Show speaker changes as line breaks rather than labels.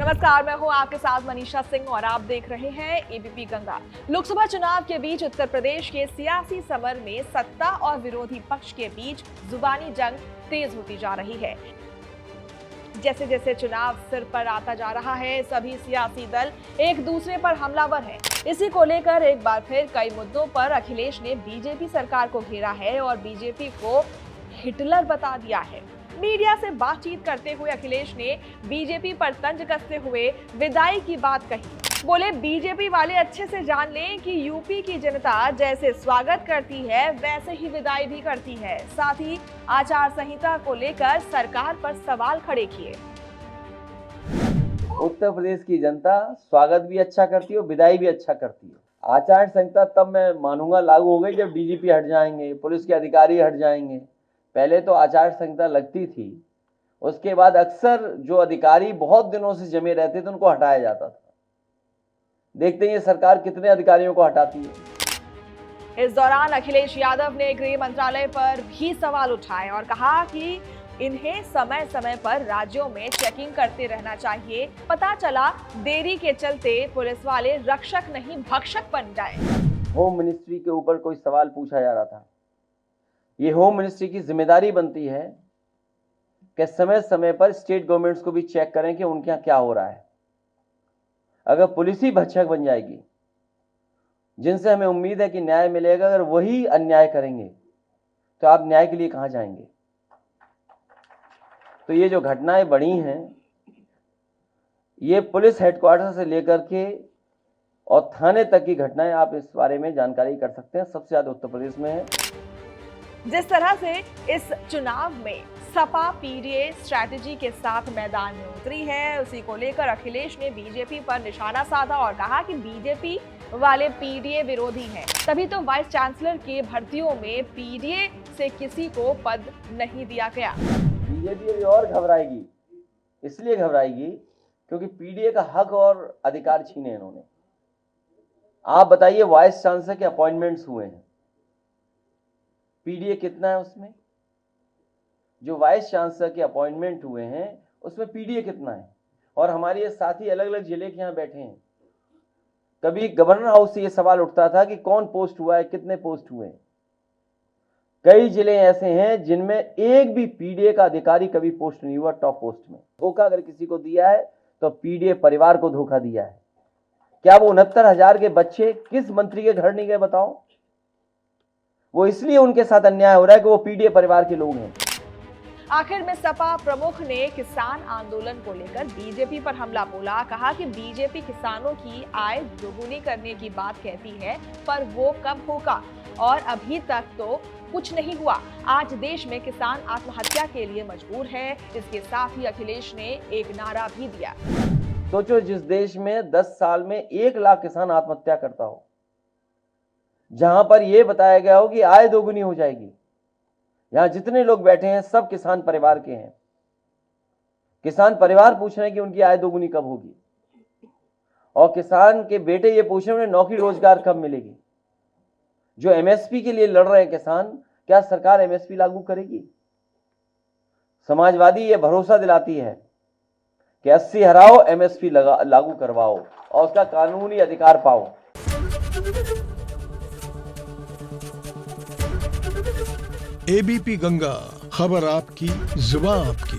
नमस्कार, मैं हूं आपके साथ मनीषा सिंह और आप देख रहे हैं एबीपी गंगा। लोकसभा चुनाव के बीच उत्तर प्रदेश के सियासी समर में सत्ता और विरोधी पक्ष के बीच जुबानी जंग तेज होती जा रही है। जैसे जैसे चुनाव सिर पर आता जा रहा है, सभी सियासी दल एक दूसरे पर हमलावर हैं। इसी को लेकर एक बार फिर कई मुद्दों पर अखिलेश ने बीजेपी सरकार को घेरा है और बीजेपी को हिटलर बता दिया है। मीडिया से बातचीत करते हुए अखिलेश ने बीजेपी पर तंज कसते हुए विदाई की बात कही। बोले, बीजेपी वाले अच्छे से जान लें कि यूपी की जनता जैसे स्वागत करती है वैसे ही विदाई भी करती है। साथ ही आचार संहिता को लेकर सरकार पर सवाल खड़े किए।
उत्तर प्रदेश की जनता स्वागत भी अच्छा करती है और विदाई भी अच्छा करती है। आचार संहिता तब मैं मानूंगा लागू हो गई जब डीजीपी हट जाएंगे, पुलिस के अधिकारी हट जाएंगे। पहले तो आचार संहिता लगती थी, उसके बाद अक्सर जो अधिकारी बहुत दिनों से जमे रहते थे उनको हटाया जाता था। देखते हैं ये सरकार कितने अधिकारियों को हटाती है।
इस दौरान अखिलेश यादव ने गृह मंत्रालय पर भी सवाल उठाए और कहा कि इन्हें समय समय पर राज्यों में चेकिंग करते रहना चाहिए। पता चला देरी के चलते पुलिस वाले रक्षक नहीं भक्षक बन जाए।
होम मिनिस्ट्री के ऊपर कोई सवाल पूछा जा रहा था। ये होम मिनिस्ट्री की जिम्मेदारी बनती है कि समय समय पर स्टेट गवर्नमेंट्स को भी चेक करें कि उनके यहाँ क्या हो रहा है। अगर पुलिस ही भक्षक बन जाएगी, जिनसे हमें उम्मीद है कि न्याय मिलेगा, अगर वही अन्याय करेंगे तो आप न्याय के लिए कहां जाएंगे। तो ये जो घटनाएं बढ़ी हैं, ये पुलिस हेडक्वार्टर से लेकर के और थाने तक की घटनाएं, आप इस बारे में जानकारी कर सकते हैं। सबसे ज्यादा उत्तर प्रदेश में है।
जिस तरह से इस चुनाव में सपा पीडीए स्ट्रैटेजी के साथ मैदान में उतरी है, उसी को लेकर अखिलेश ने बीजेपी पर निशाना साधा और कहा कि बीजेपी वाले पीडीए विरोधी हैं। तभी तो वाइस चांसलर के भर्तियों में पीडीए से किसी को पद नहीं दिया गया।
बीजेपी और घबराएगी, इसलिए घबराएगी क्योंकि पीडीए का हक और अधिकार छीने इन्होंने। आप बताइए, वाइस चांसलर के अपॉइंटमेंट्स हुए हैं, पीडीए कितना है उसमें? जो वाइस चांसलर के अपॉइंटमेंट हुए हैं उसमें पीडीए कितना है? और हमारे ये साथी अलग अलग जिले के यहाँ बैठे हैं। कभी गवर्नर हाउस से ये सवाल उठता था कि कौन पोस्ट हुआ है, कितने पोस्ट हुए हैं। कई जिले ऐसे हैं जिनमें एक भी पीडीए का अधिकारी कभी पोस्ट नहीं हुआ टॉप पोस्ट में। धोखा अगर किसी को दिया है तो पीडीए परिवार को धोखा दिया है। क्या वो 69,000 के बच्चे किस मंत्री के घर नहीं गए बताओ? वो इसलिए उनके साथ अन्याय हो रहा है कि वो पीडीए परिवार के लोग हैं।
आखिर में सपा प्रमुख ने किसान आंदोलन को लेकर बीजेपी पर हमला बोला। कहा कि बीजेपी किसानों की आय दोगुनी करने की बात कहती है, पर वो कब होगा और अभी तक तो कुछ नहीं हुआ। आज देश में किसान आत्महत्या के लिए मजबूर है। इसके साथ ही अखिलेश ने एक नारा भी दिया।
सोचो, जिस देश में 10 साल में 1 लाख किसान आत्महत्या करता हो, जहां पर यह बताया गया हो कि आय दोगुनी हो जाएगी, यहां जितने लोग बैठे हैं सब किसान परिवार के हैं। किसान परिवार पूछ रहे हैं कि उनकी आय दोगुनी कब होगी, और किसान के बेटे ये पूछ रहे हैं उन्हें नौकरी रोजगार कब मिलेगी। जो एमएसपी के लिए लड़ रहे हैं किसान, क्या सरकार एमएसपी लागू करेगी? समाजवादी ये भरोसा दिलाती है कि 80 हराओ, एमएसपी लागू करवाओ और उसका कानूनी अधिकार पाओ।
एबीपी गंगा, खबर आपकी, जुबान आपकी।